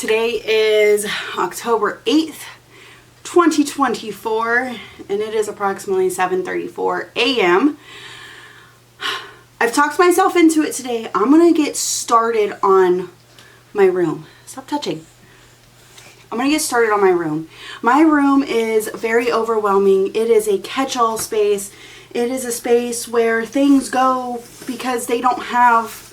Today is October 8th, 2024, and it is approximately 7:34 a.m. I've talked myself into it today. I'm going to get started on my room. Stop touching. I'm going to get started on my room. My room is very overwhelming. It is a catch-all space. It is a space where things go because they don't have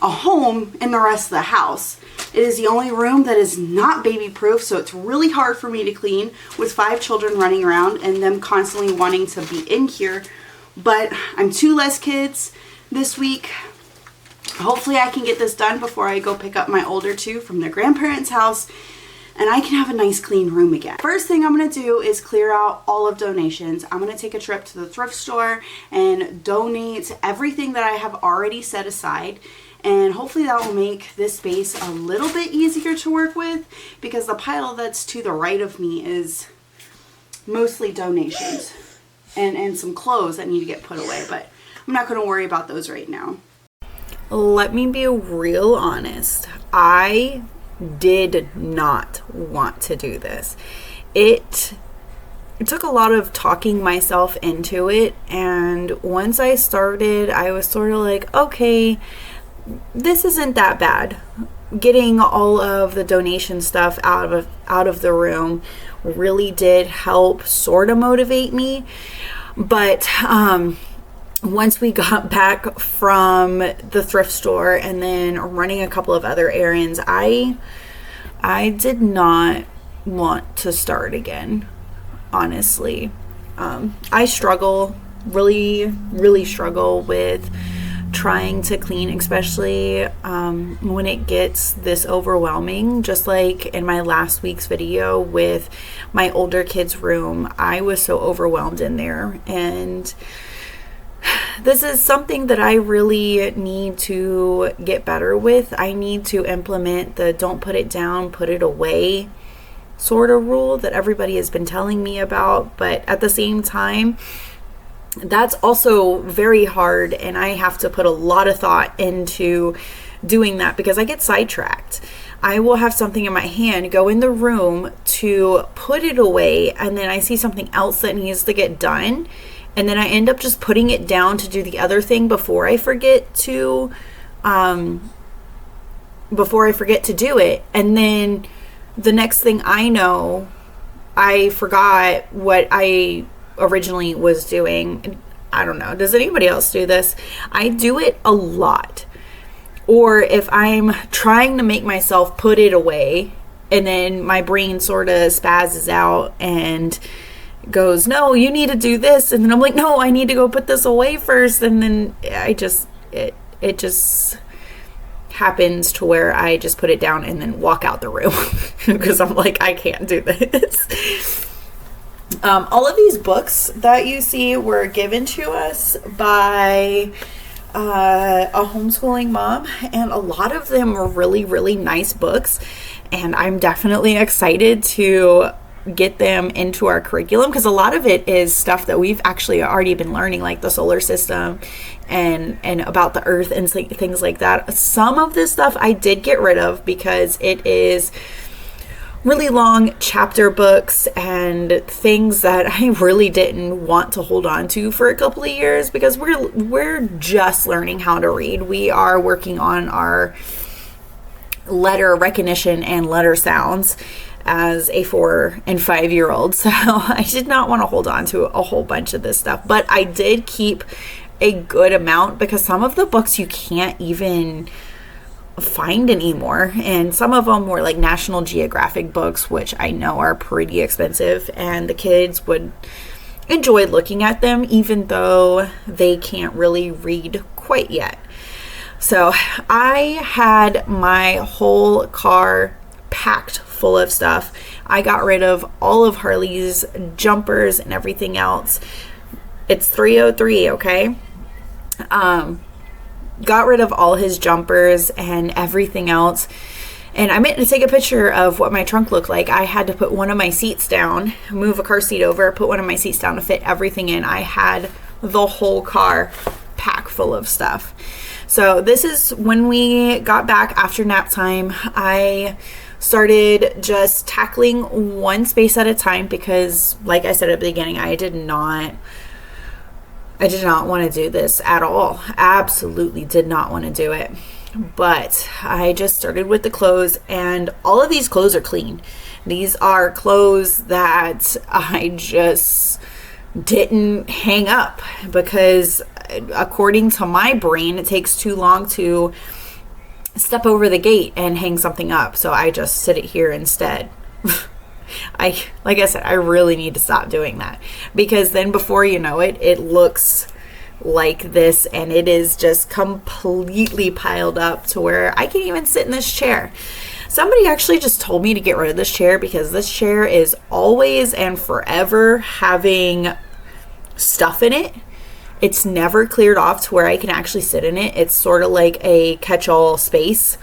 a home in the rest of the house. It is the only room that is not baby proof, so it's really hard for me to clean with 5 children running around and them constantly wanting to be in here. But I'm 2 less kids this week. Hopefully I can get this done before I go pick up my older 2 from their grandparents' house and I can have a nice clean room again. First thing I'm going to do is clear out all of donations. I'm going to take a trip to the thrift store and donate everything that I have already set aside. And hopefully that will make this space a little bit easier to work with, because the pile that's to the right of me is mostly donations and some clothes that need to get put away, but I'm not going to worry about those right now. Let me be real honest. I did not want to do this. It took a lot of talking myself into it, and once I started, I was sort of like, okay, this isn't that bad. Getting all of the donation stuff out of the room really did help sort of motivate me. But once we got back from the thrift store and then running a couple of other errands, I did not want to start again, honestly. I struggle, really struggle with trying to clean, especially when it gets this overwhelming. Just like in my last week's video with my older kids' room, I was so overwhelmed in there, and this is something that I really need to get better with. I need to implement the don't put it down, put it away sort of rule that everybody has been telling me about, but at the same time, that's also very hard, and I have to put a lot of thought into doing that because I get sidetracked. I will have something in my hand, go in the room to put it away, and then I see something else that needs to get done, and then I end up just putting it down to do the other thing before I forget to do it. And then the next thing I know, I forgot what I originally was doing. I don't know. Does anybody else do this? I do it a lot. Or if I'm trying to make myself put it away and then my brain sort of spazzes out and goes, no, you need to do this. And then I'm like, no, I need to go put this away first. And then it just happens to where I just put it down and then walk out the room because I'm like, I can't do this. All of these books that you see were given to us by a homeschooling mom, and a lot of them were really nice books, and I'm definitely excited to get them into our curriculum because a lot of it is stuff that we've actually already been learning, like the solar system and about the earth and things like that. Some of this stuff I did get rid of because it is really long chapter books and things that I really didn't want to hold on to for a couple of years because we're just learning how to read. We are working on our letter recognition and letter sounds as a 4 and 5 year old. So I did not want to hold on to a whole bunch of this stuff, but I did keep a good amount because some of the books you can't even find anymore, and some of them were like National Geographic books, which I know are pretty expensive, and the kids would enjoy looking at them even though they can't really read quite yet. So I had my whole car packed full of stuff. I got rid of all of Harley's jumpers and everything else. It's 303, okay? Got rid of all his jumpers and everything else. And I meant to take a picture of what my trunk looked like. I had to put one of my seats down, move a car seat over, put one of my seats down to fit everything in. I had the whole car packed full of stuff. So this is when we got back after nap time. I started just tackling one space at a time because, like I said at the beginning, I did not want to do this at all. Absolutely did not want to do it. But I just started with the clothes, and all of these clothes are clean. These are clothes that I just didn't hang up because, according to my brain, it takes too long to step over the gate and hang something up. So I just sit it here instead. Like I said, I really need to stop doing that, because then before you know it, it looks like this, and it is just completely piled up to where I can't even sit in this chair. Somebody actually just told me to get rid of this chair because this chair is always and forever having stuff in it. It's never cleared off to where I can actually sit in it. It's sort of like a catch-all space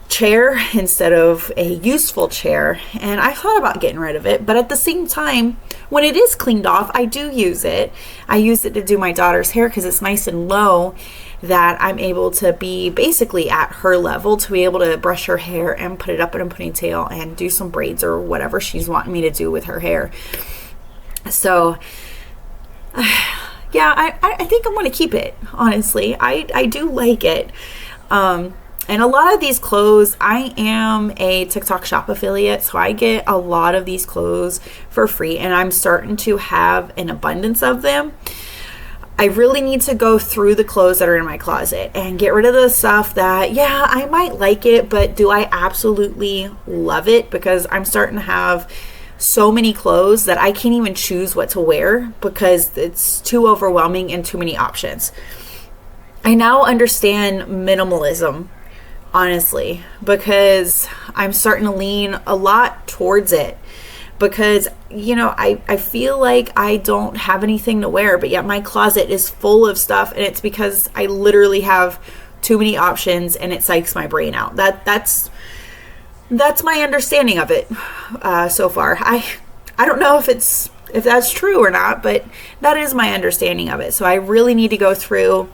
chair instead of a useful chair. And I thought about getting rid of it, but at the same time, when it is cleaned off, I do use it. I use it to do my daughter's hair because it's nice and low, that I'm able to be basically at her level to be able to brush her hair and put it up in a ponytail and do some braids or whatever she's wanting me to do with her hair. So yeah, I think I'm going to keep it, honestly. I do like it. And a lot of these clothes, I am a TikTok shop affiliate, so I get a lot of these clothes for free, and I'm starting to have an abundance of them. I really need to go through the clothes that are in my closet and get rid of the stuff that, yeah, I might like it, but do I absolutely love it? Because I'm starting to have so many clothes that I can't even choose what to wear because it's too overwhelming and too many options. I now understand minimalism, honestly, because I'm starting to lean a lot towards it. Because, I feel like I don't have anything to wear, but yet my closet is full of stuff, and it's because I literally have too many options, and it psychs my brain out. That's my understanding of it so far. I don't know if that's true or not, but that is my understanding of it. So I really need to go through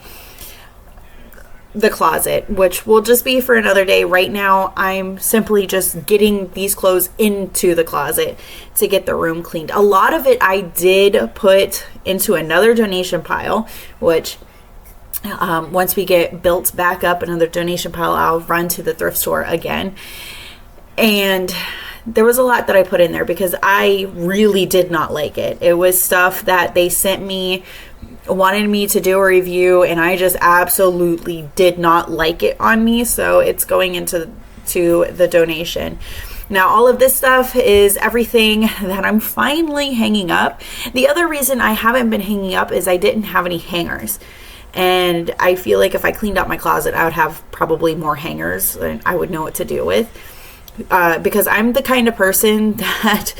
the closet, which will just be for another day. Right now, I'm simply just getting these clothes into the closet to get the room cleaned. A lot of it I did put into another donation pile, which once we get built back up another donation pile, I'll run to the thrift store again. And there was a lot that I put in there because I really did not like it. It was stuff that they sent me, wanted me to do a review, and I just absolutely did not like it on me. So it's going into the donation. Now, all of this stuff is everything that I'm finally hanging up. The other reason I haven't been hanging up is I didn't have any hangers. And I feel like if I cleaned out my closet, I would have probably more hangers and I would know what to do with. Because I'm the kind of person that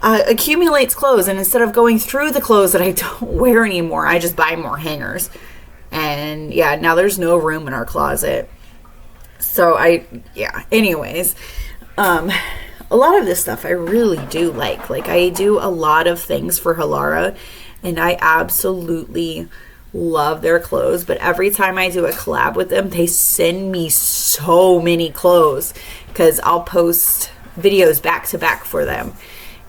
accumulates clothes, and instead of going through the clothes that I don't wear anymore, I just buy more hangers. And yeah, now there's no room in our closet. So anyways, a lot of this stuff I really do like. Like, I do a lot of things for Halara, and I absolutely love their clothes. But every time I do a collab with them, they send me so many clothes because I'll post videos back to back for them.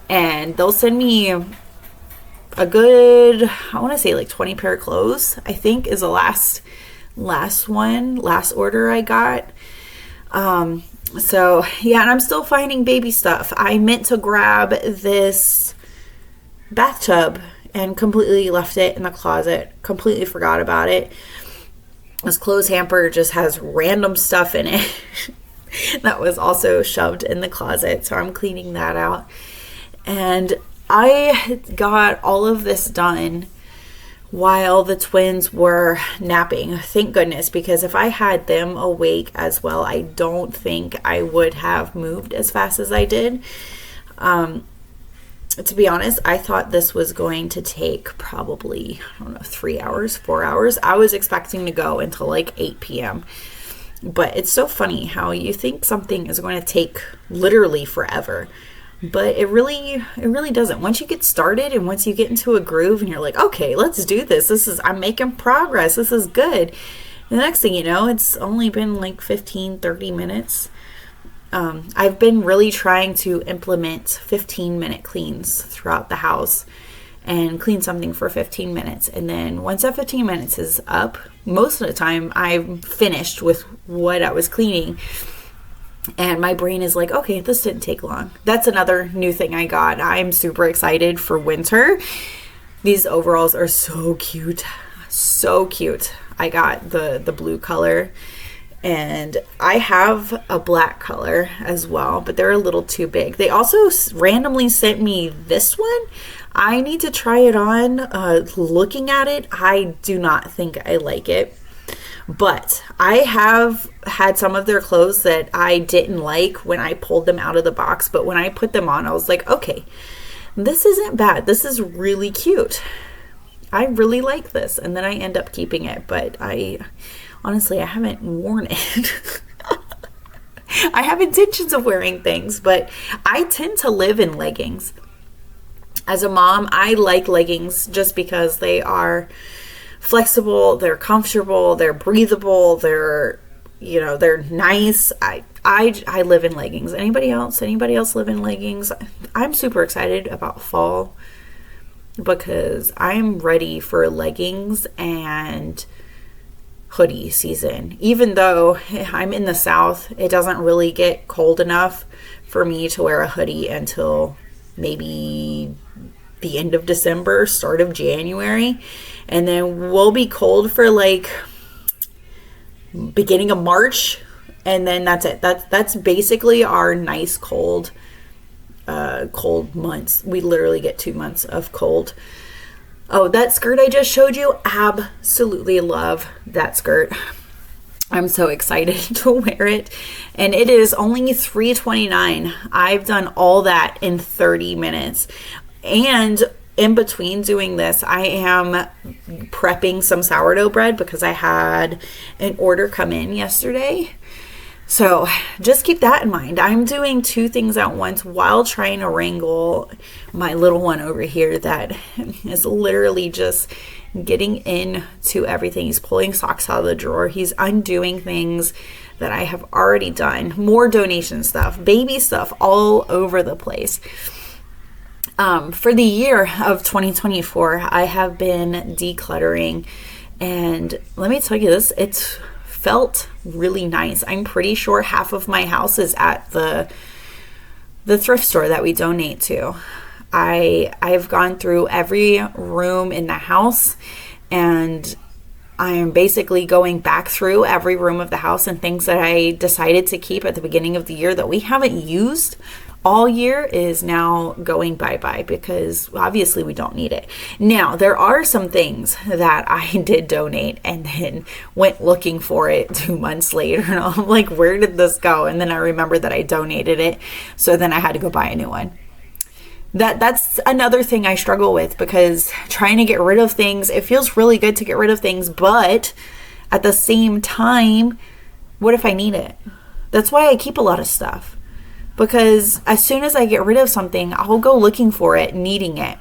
And they'll send me a good, I want to say like 20 pair of clothes, I think is the last order I got. So yeah, and I'm still finding baby stuff. I meant to grab this bathtub and completely left it in the closet. Completely forgot about it. This clothes hamper just has random stuff in it that was also shoved in the closet. So I'm cleaning that out. And I got all of this done while the twins were napping. Thank goodness, because if I had them awake as well, I don't think I would have moved as fast as I did. To be honest, I thought this was going to take probably, 3 hours, 4 hours. I was expecting to go until like 8 p.m. But it's so funny how you think something is going to take literally forever. But it really doesn't. Once you get started and once you get into a groove and you're like, okay, let's do this. I'm making progress. This is good. And the next thing you know, it's only been like 15, 30 minutes. I've been really trying to implement 15-minute cleans throughout the house and clean something for 15 minutes. And then once that 15 minutes is up, most of the time I'm finished with what I was cleaning. And my brain is like, okay, this didn't take long. That's another new thing I got. I'm super excited for winter. These overalls are so cute. So cute. I got the blue color. And I have a black color as well, but they're a little too big. They also randomly sent me this one. I need to try it on. Looking at it, I do not think I like it. But I have had some of their clothes that I didn't like when I pulled them out of the box. But when I put them on, I was like, okay, this isn't bad. This is really cute. I really like this. And then I end up keeping it. But honestly, I haven't worn it. I have intentions of wearing things, but I tend to live in leggings. As a mom, I like leggings just because they are flexible, they're comfortable, they're breathable, they're nice. I live in leggings. Anybody else live in leggings? I'm super excited about fall because I'm ready for leggings and hoodie season. Even though I'm in the South, it doesn't really get cold enough for me to wear a hoodie until maybe the end of December, start of January. And then we'll be cold for like beginning of March. And then that's it. That's basically our nice cold months. We literally get 2 months of cold. Oh, that skirt I just showed you, absolutely love that skirt. I'm so excited to wear it. And it is only $3.29. I've done all that in 30 minutes. And in between doing this, I am prepping some sourdough bread because I had an order come in yesterday. So just keep that in mind. I'm doing 2 things at once while trying to wrangle my little one over here that is literally just getting into everything. He's pulling socks out of the drawer. He's undoing things that I have already done. More donation stuff, baby stuff all over the place. For the year of 2024, I have been decluttering. And let me tell you this, it's felt really nice. I'm pretty sure half of my house is at the thrift store that we donate to. I've gone through every room in the house, and I am basically going back through every room of the house and things that I decided to keep at the beginning of the year that we haven't used all year is now going bye-bye because obviously we don't need it. Now, there are some things that I did donate and then went looking for it 2 months later. And I'm like, where did this go? And then I remembered that I donated it. So then I had to go buy a new one. That's another thing I struggle with because trying to get rid of things, it feels really good to get rid of things, but at the same time, what if I need it? That's why I keep a lot of stuff. Because as soon as I get rid of something, I'll go looking for it, needing it.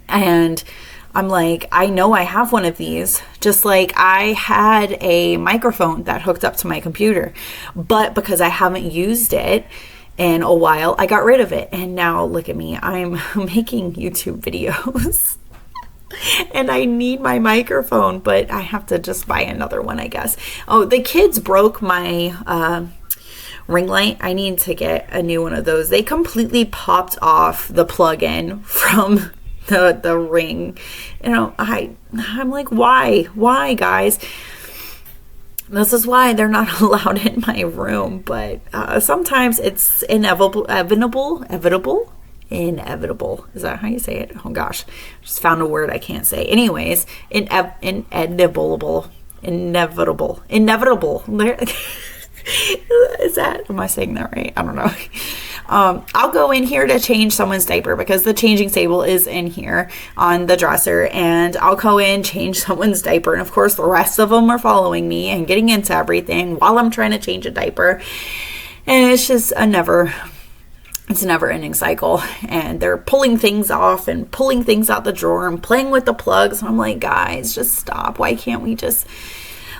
And I'm like, I know I have one of these. Just like I had a microphone that hooked up to my computer. But because I haven't used it in a while, I got rid of it. And now look at me. I'm making YouTube videos. And I need my microphone, but I have to just buy another one, I guess. Oh, the kids broke my ring light. I need to get a new one of those. They completely popped off the plug-in from the ring. I'm like, why guys? This is why they're not allowed in my room. But sometimes it's inevitable. Is that how you say it? Oh gosh, just found a word I can't say. Anyways, inevitable. Am I saying that right? I don't know. I'll go in here to change someone's diaper because the changing table is in here on the dresser, and I'll go in, change someone's diaper, and of course the rest of them are following me and getting into everything while I'm trying to change a diaper, and it's just a never ending cycle, and they're pulling things off and pulling things out the drawer and playing with the plugs. I'm like, guys, just stop. Why can't we just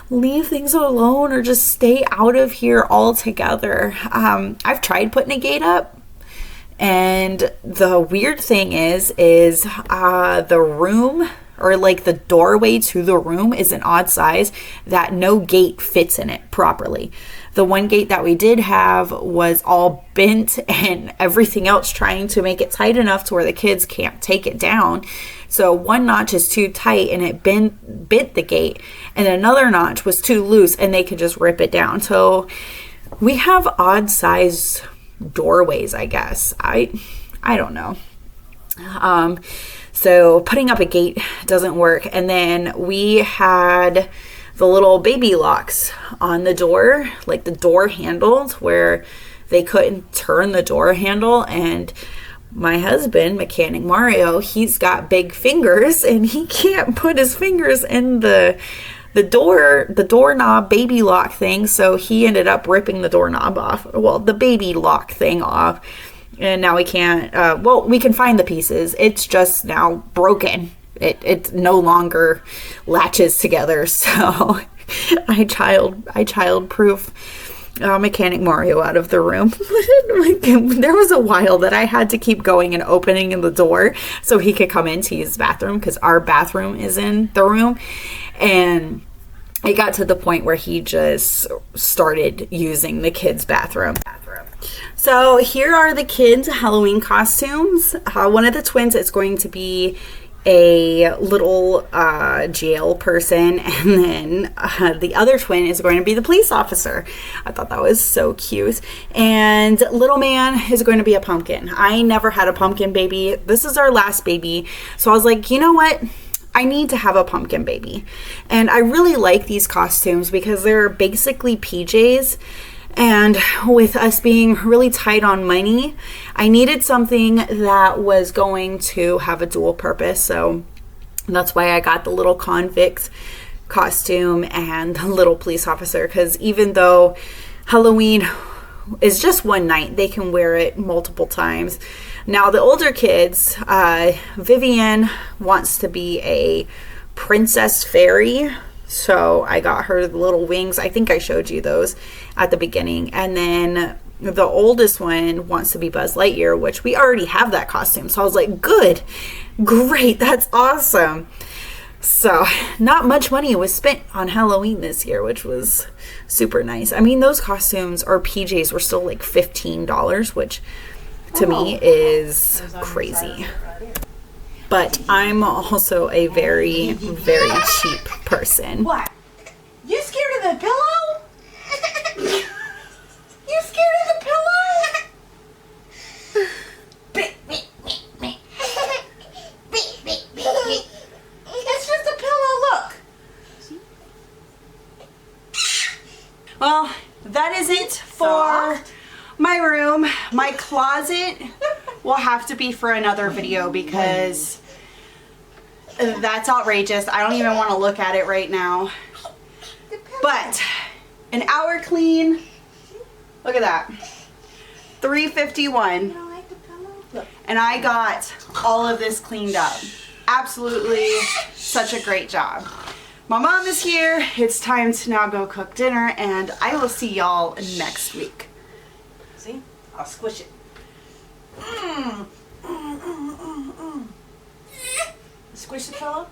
leave things alone or just stay out of here altogether. I've tried putting a gate up, and the weird thing is the room, or like the doorway to the room, is an odd size that no gate fits in it properly. The one gate that we did have was all bent and everything else trying to make it tight enough to where the kids can't take it down. So one notch is too tight and it bent the gate, and another notch was too loose and they could just rip it down. So we have odd size doorways, I guess. I don't know. So putting up a gate doesn't work. And then we had the little baby locks on the door, like the door handles, where they couldn't turn the door handle. And my husband, Mechanic Mario, he's got big fingers and he can't put his fingers in the doorknob baby lock thing. So he ended up ripping the doorknob off, well, the baby lock thing off. And now we can't, we can find the pieces. It's just now broken. It no longer latches together. So I child-proof Mechanic Mario out of the room. There was a while that I had to keep going and opening the door so he could come in to use the bathroom, because our bathroom is in the room. And it got to the point where he just started using the kids' bathroom. So here are the kids' Halloween costumes. One of the twins is going to be a little jail person, and then the other twin is going to be the police officer. I thought that was so cute. And little man is going to be a pumpkin. I never had a pumpkin baby. This is our last baby. So I was like, you know what? I need to have a pumpkin baby. And I really like these costumes because they're basically PJs. And with us being really tight on money, I needed something that was going to have a dual purpose. So that's why I got the little convict costume and the little police officer. Because even though Halloween is just one night, they can wear it multiple times. Now the older kids, Vivian wants to be a princess fairy. So I got her the little wings. I think I showed you those at the beginning. And then the oldest one wants to be Buzz Lightyear, which we already have that costume. So I was like, good, great, that's awesome. So not much money was spent on Halloween this year, which was super nice. I mean, those costumes or PJs were still like $15, which to me is crazy. But I'm also a very, very cheap person. What? You scared of the pillow? You scared of the pillow? It's just a pillow, look. Well, that is it for my room. My closet will have to be for another video because that's outrageous. I don't even want to look at it right now. But an hour clean. Look at that. $351. And I got all of this cleaned up. Absolutely such a great job. My mom is here. It's time to now go cook dinner, and I will see y'all next week. See? I'll squish it. Squish the pillow.